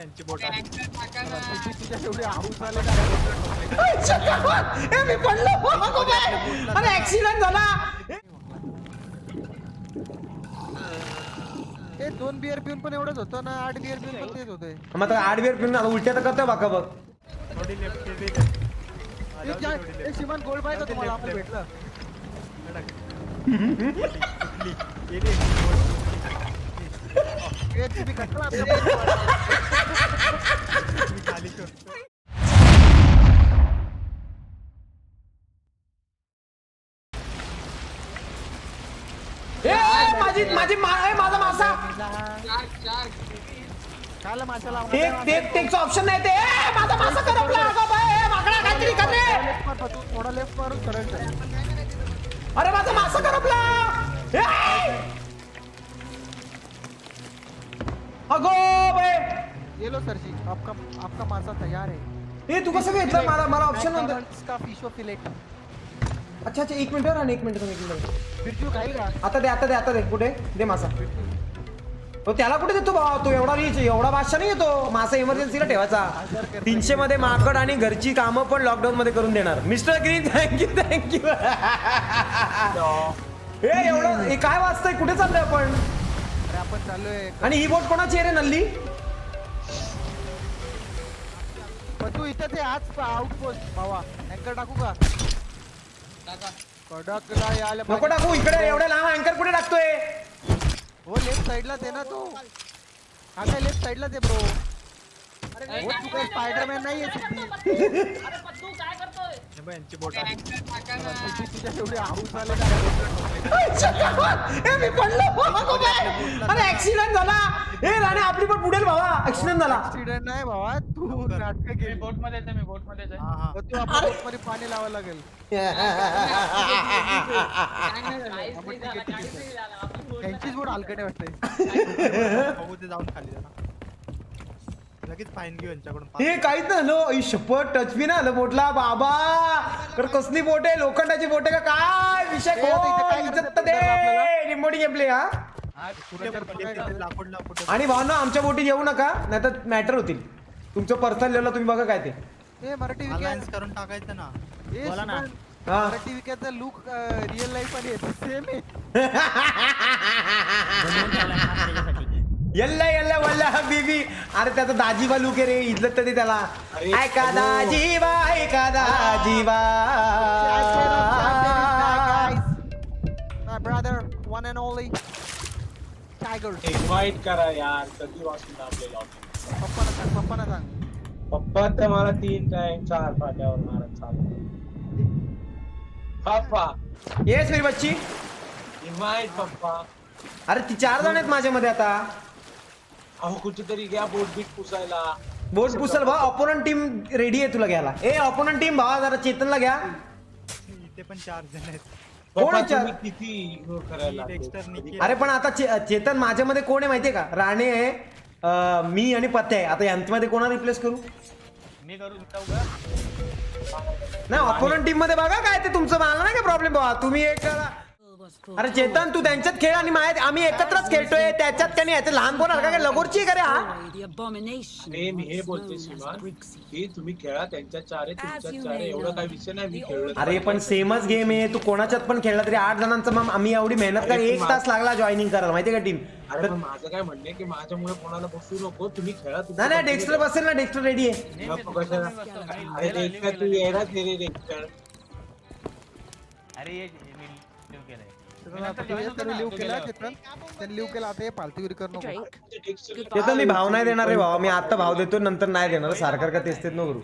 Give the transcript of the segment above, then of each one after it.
त्यांची बोट आली. तुझ्या एवढे हाऊस आले का? मी पडलो अरे ऍक्सिडेंट झाला. हे 2 बियर पिऊन पण एवढंच होतं ना, 8 बियर पिऊन पण तेच होते. मग आता 8 बियर पिऊन उलट्या तर करतोय बाका बघ. थोडी लेफ्ट केली. हे शिमान गोल्ड पाहिजे तुम्हाला आपलं भेटलं. हे तुम्ही कटला खाली करतो. माझा मासा खायला माशाला टेकचा ऑप्शन नाही ते. माझा मासा करपला. माकडा काहीतरी कर रे. थोडा लेफ्ट मारून सरळ चल. अरे माझा मासा करपला. अगो बे ये लो सरजी, आपका मासा तैयार है. हे तू कसं घेतलं? मला ऑप्शन नव्हतं. का फिश फिलेट. अच्छा 1 मिनिट राहा. 1 मिनिट. बिरजू खाईल का? आता दे कुठे दे मासा. तो त्याला कुठे देतो भावा? तो एवढा रीच एवढा बादशा नाही येतो. मासा इमर्जन्सीला ठेवायचा. 300 मध्ये माकड आणि घरची कामं पण लॉकडाऊन मध्ये करून देणार. Mister green thank you. हे एवढं हे काय वाचतंय? कुठे चाललोय आपण? अरे आपण चाललोय. आणि ही बोट कोणाची आहे रे नल्ली? पण तू इथं ते आज आउटपोस्ट भावा अँकर टाकू का? कडकला यायला नको टाकू. इकडे एवढ्या लांब अँकर कुठे टाकतोय? हो लेफ्ट साइडला दे ना तो. हा काय लेफ्ट साइडला दे ब्रो. हो तू काय स्पायडरमॅन नाहीये सिद्धी. यांची बोट आली. तुझ्या एवढे हाऊस आले का? मी पडलो. अरे ऍक्सिडेंट झाला. हे राणे आपली पण बुडेल भावा. ऍक्सिडेंट झाला. ऍक्सिडेंट नाही भावा, तू नाटक केली. बोट मध्ये आहे. मी बोट मध्ये आहे. हा हा. तू आपल्या बोटमध्ये पाणी लावायला लागेल. त्यांचीच बोट हलकटे वाटते. बघू ते जाऊन खाली जरा. लगेच फाईन घेऊ यांच्याकडून. हे काहीच नाही झालं. शपथ टच बी नाही आलं बोटला बाबा. तर कसली बोट आहे? लोखंडाची बोट आहे का काय? विषय इथं काय इज्जत करायचं दे. आपल्याला? रिमोट गेमप्ले हा. लाकूड आणि भावना आमच्या बोटीत येऊ नका, नाही तर मॅटर होतील. तुमचं पर्सनल लेवलला तुम्ही बघा काय ते. ए मराठी अलायन्स करून टाकायचं ना. बोला ना. हा. मराठी विकेटचा लुक रिअल लाईफ मध्ये सेम आहे. यल्ला यल्ला वल्ला बीबी. अरे त्याचा दाजीबा लुक आहे रे. इज्जत तर दे त्याला. ऐका दाजीबा, ऐका Dajiba. My brother, one and only Tiger. Invite करा यार. कधी वाजून आपले लॉक. पप्पाना सांग. पप्पा तर मला 3 टाइम 4 पाट्यावर मारत चालू. पप्पा येस मेरी बच्ची. इन्व्हाइट पप्पा. अरे ती 4 जण आहेत माझ्यामध्ये आता. अहो कुठेतरी घ्या बोट बीट पुसायला. बोट पुसल भाऊ. ऑपोनंट टीम रेडी आहे तुला घ्यायला. ए ऑपोनंट टीम भावा जरा चेतनला घ्या. इथे पण 4 जण आहेत. कोण पप्पा विचार? तुम्ही किती इग्नोर करायला लागले. डेक्स्टर निकी. अरे पण आता चेतन माझ्यामध्ये कोण आहे माहितीये का? राणे आहे, मी आणि पत्ते आहे. आता यांच्यामध्ये कोणाला रिप्लेस करू? मी करू शकतो का? नाही ऑपोनंट टीम मध्ये बघा काय ते तुमचं. मला नाही काय प्रॉब्लेम बाबा. तुम्ही एक करा. अरे चेतन तू त्यांच्यात खेळ आणि आम्ही एकत्रच खेळतोय. त्याच्यात का नाही याचं लहान कोण काय लगोरची करे हा. अरे मी हे बोलतोय श्रीमान की तुम्ही खेळा. त्यांच्या 4 आहे तुमच्या 4 आहे. एवढा काय विषय नाही. मी खेळलो. अरे पण सेमच गेम आहे. तू कोणाच्यात पण खेळला तरी 8 जणांचा. मग आम्ही एवढी मेहनत कर. 1 तास लागला जॉईनिंग करायला माहितीये का टीम. अरे पण माझं काय म्हणणं आहे की माझ्यामुळे कोणाला बसू नको. तुम्ही खेळा. नाही नाही डेक्स्टर बसेल ना. डेक्स्टर रेडी आहे. नको कशाला. अरे डेक्स्टर तू येणार रे डेक्स्टर. अरे ये लिव केलंय. लिव केला चेतन. त्यांनी लिव केला. आता हे फालतूगिरी करू नको. चेतन मी भाव नाही देणार रे भावा. मी आता भाव देतो नंतर नाही देणार. सारखं तेच तेच नको करू.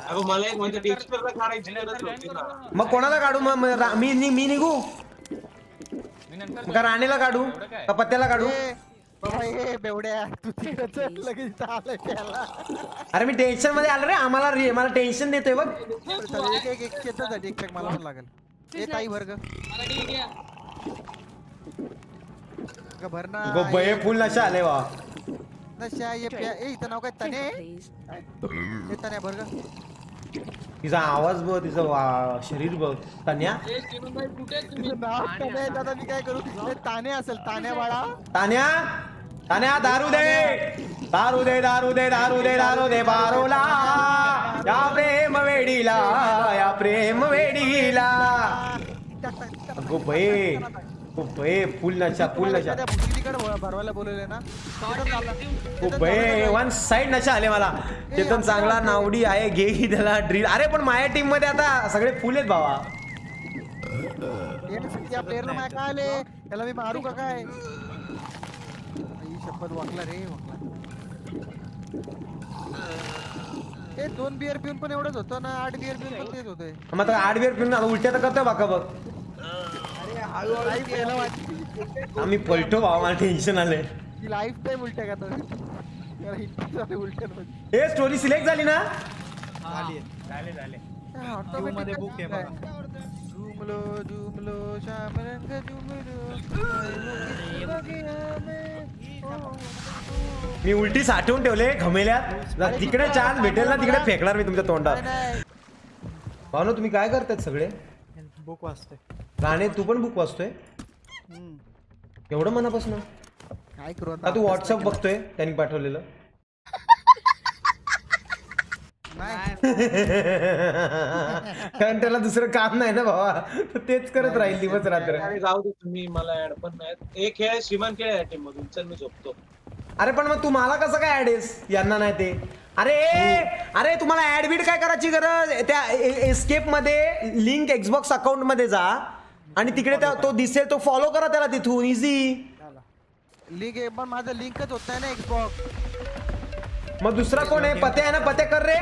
अगं मला एक म्हणजे डेक्स्टरला काढायची गरज होती ना. मग कोणाला काढू? मग मी निघू मी नंतर मग राणीला काढू का पत्त्याला काढू? बाबा हे बेवड्या तू तिकडे चल. लगेच आलं त्याला. अरे मी टेन्शन मध्ये आलो रे. मला टेन्शन देतोय बघ. एक चेतनसाठी एक मला पण लागेल. हे ताई वर्ग भरणा गो बये फुल नशा आले वा. नशा ये इथं नाव काय तने. हे तने वर्ग. तिचा आवाज बघ. तिचं शरीर बघ. तन्या नाव तने. दादा मी काय करू? हे ताने असेल. तान्या बाळा. तान्या तान्या दारू दे दारू दे दारू दे दारू दे दारू दे बारोला या प्रेम वेडीला या प्रेम वेडीला अगो बये फुल नशा भरवायला बोलवले ना खूप बये वन साइड नशा आले मला चेतन चांगला नावडी आहे घे ही त्याला ड्रिल अरे पण माझ्या टीम मध्ये आता सगळे फुल आहेत भावा त्या प्लेअरला माय काय आले त्याला मी मारू का काय आई शपथ वाकला रे वाकला ए 2 बिअर पिऊन पण एवढंच होतं ना 8 बिअर पिऊन पण तेच होतंय मग आता 8 बिअर पिऊन उलट्या तर करतोय बाका बघ आम्ही पलटो भावा मला टेन्शन आलंय लाईफ टाइम उलट्या करतात उलट्या हे स्टोरी सिलेक्ट झाली ना झाली आहे. झाले मध्ये बुक आहे बघा. झुमलो झुमलो श्याम रंग झुमलो मी उलटी साठवून ठेवले घमेल्यात तिकडे चान्स भेटेल ना तिकडे फेकणार मी तुमच्या तोंडात भावना तुम्ही काय करतायत सगळे बुक वाचते राणे तू पण बुक वाचतोय एवढं मनापासून काय करू का तू व्हॉट्सअप बघतोय त्यांनी पाठवलेलं कारण त्याला दुसरं काम नाही ना भावा तर तेच करत राहील दिवस रात्र अरे जाऊ दे तुम्ही मला ऍड पण नाही एक खेळ श्रीमान खेळ आहे टीम मधून चल मी झोपतो अरे पण मग तू मला कसं काय ऍड आहेस यांना नाही ते अरे अरे तुम्हाला ऍड बीड काय करायची गरज त्या एस्केप मध्ये लिंक एक्सबॉक्स अकाउंट मध्ये जा आणि तिकडे तो दिसेल तो फॉलो करा त्याला तिथून इझी लिंक आहे पण माझं लिंकच होत नाही ना एक्सबॉक्स मग दुसरा कोण आहे पत्या आहे ना पत्या कर रे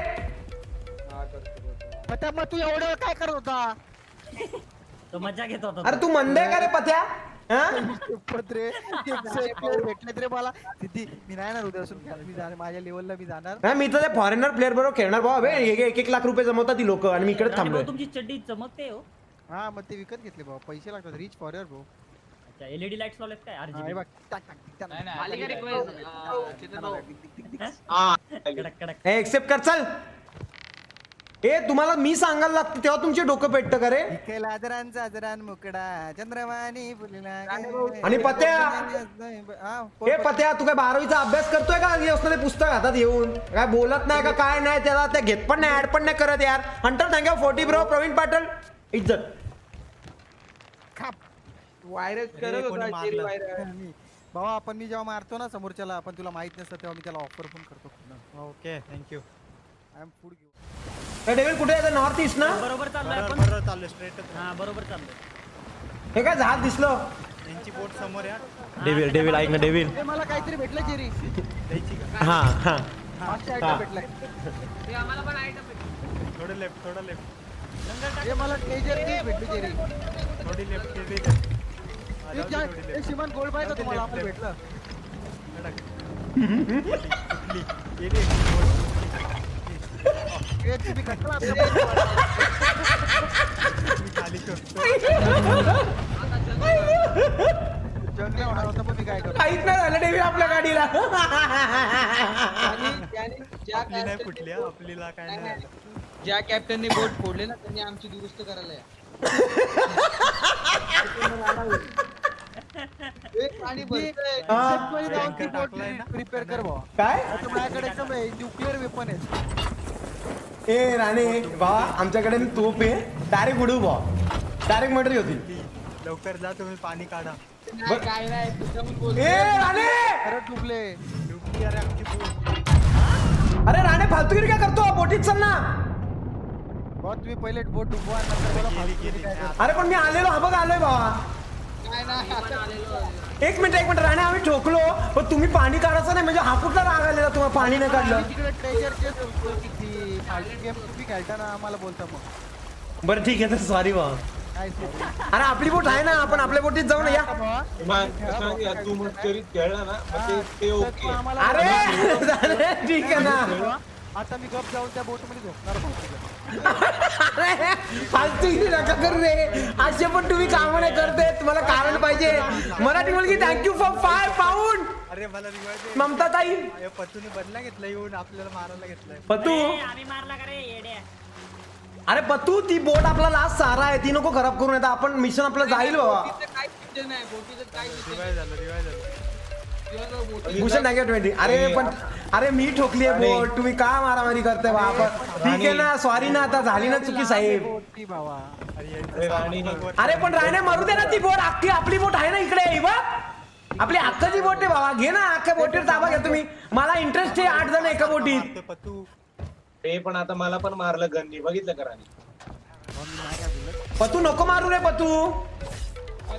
पत्या मग तू एवढं काय करत होता तो मजा घेत होता अरे तू मंद आहे का रे पत्या पत्रे भेटले रे मला तिथे मी नाही ना उद्यापासून मी जाणार माझ्या लेवलला मी जाणार नाही मी तर फॉरेनर प्लेअर बरोबर खेळणार भावा 1-1 लाख रुपये जमवतात ती लोक आणि मी इकडे थांबलोय तुमची चड्डी चमकते हो हा मग ते विकत घेतले भाऊ पैसे लागतात रिच फॉरएव्हर भाऊ अच्छा एलईडी लाईट्स लावलेत काय हा, हे आरजीबी बघ टाक टाक टाक हा कडक कडक एक्सेप्ट कर चल ए तुम्हाला मी सांगायला लागतं तेव्हा तुमचे डोकं पेटतं का रे इकेला आदरांचा आदरान मुकडा चंद्रवाणी फुलला आणि पत्या हे पत्या तू काय 12वीचा अभ्यास करतोय का असं ते पुस्तक हातात येऊन काय बोलत नाही का काय नाही त्याला ते घेत पण नाही ऍड पण नाही करत यार hunter thank you 40 bro Praveen Patil इज्जत व्हायरस करत होता चेरी भावा आपण मी जेव्हा मारतो ना समोरच्याला आपण तुला माहित नसतं तेव्हा मी त्याला ऑफर पण करतो okay thank you I am food घेऊ डेव्हिल कुठे आहे नॉर्थ ईस्ट ना बरोबर चाललोय आपण बरोबर चाललं स्ट्रेटच हा बरोबर चाललोय हे काय झाड दिसलं यांची बोट समोर या डेव्हिल ऐक ना डेव्हिल ए, मला काहीतरी भेटलं जेरी द्यायची का हा हा मागच्या हा. आयटम भेटलाय थोडं लेफ्ट हे मला ट्रेजर पीस भेटली जेरी थोडी लेफ्ट केली ए, जा- ए, श्रीमान गोल्ड पाहिजे तुम्हाला आपण भेटलं ए, तुम्ही कटला खाली करतो जंगला होणार होता पण मी काय करतो काहीच नाही झालं डेव्हिल आपल्या गाडीला आपली नाही फुटली हा, आपलीला काय नाही झालं. ज्या कॅप्टनने बोट फोडले ना त्यांनी आमची दुरुस्त करायला या. एक पाणी भरतंय. Tanker टाकलाय ना? प्रिपेअर कर भावा काय आता माझ्याकडे एकदम न्यूक्लिअर वेपन आहे ए राणे भावा आमच्याकडे तोप आहे डायरेक्ट उडू भावा डायरेक्ट मर्डर होतील लवकर जा तुम्ही पाणी काढा नाही, काय नाही तुझ्याहून बोल. ए राणे खरं डुबले न्यूक्लिअर आहे आमची बोट अरे राणे फालतूगिरी काय करतो बोटीत चल ना भावा तुम्ही पहिले बोट डुबवा नंतर मला फालतूगिरी काय करता. अरे पण मी आलेलो हा बघ आलोय भावा नाही नाही आता एक मिनिट राणे आम्ही ठोकलो पण तुम्ही पाणी काढायचं नाही म्हणजे हा कुठला राग आलेला तुम्हाला पाणी नाही काढलं आम्ही तिकडे ट्रेजरचे किती फालतू गेम तुम्ही खेळताना आम्हाला बोलता मग बरं ठीक आहे तर सॉरी भावा काय ते? अरे आपली बोट आहे ना आपण आपल्या बोटीत जाऊ ना या भावा, श्रीमान, तू मग चरीत खेळला ना मग ते तर ओके तू आम्हाला अरे झालं, ठीक आहे ना आता मी गप जाऊन त्या बोट मध्ये झोपणार भाऊ. अरे फालतूगिरी नका करू रे असे पण तुम्ही कामं नाही करते तुम्हाला कारण पाहिजे मराठी मुलगी थँक्यू फॉर 5 पाऊंड अरे मला रिवाज ममता ताई पतूने बदला घेतला येऊन आपल्याला मारायला घेतलाय पतू आम्ही मारला का रे येड्या अरे पतू ती बोट आपला लास्ट सारा आहे ती नको खराब करून येतात आपण मिशन आपलं जाईल बाबा बोटीचं काय विषय नाही बोटीचं काय विषय रिवाय झालं दिवसभर बोट भूषण थँक्यू 20. अरे मी ठोकली आहे बोट, तुम्ही का मारामारी करताय बाबा? ठीक आहे ना, सॉरी ना, आता झाली ना चुकी साहेब. ती बाबा. अरे राणी अरे पण राणे मरू दे ना, ती बोट अख्खी आपली बोट आहे ना इकडे, ही बघ आपली अख्खाची बोट आहे बाबा, घे ना अख्ख्या बोटीवर ताबा घ्या तुम्ही. मला इंटरेस्ट आहे 8 जण एका बोटीत. पतू ते पण आता मला पण मारलं गन्नी, बघितलं का राणी? पतू नको मारू रे पतू.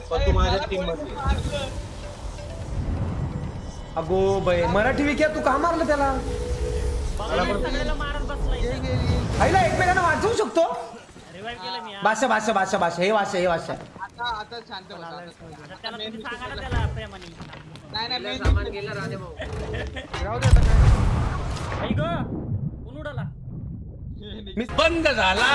पण तू माझ्या टीम मध्ये अगो बाई मराठी विक्या, तू का मारलं त्याला? सगळ्याला मारत बसलाय. आईला एकमेकांना वाचवू शकतो. रिवाइव केलं मी हा. भाषा हे भाषा आता शांत बसा आता. आता त्याला तुम्ही सांगा ना त्याला प्रेमाने. नाही नाही राहू दे आता काय. आई ग, ऊन उडाला. बंद झाला.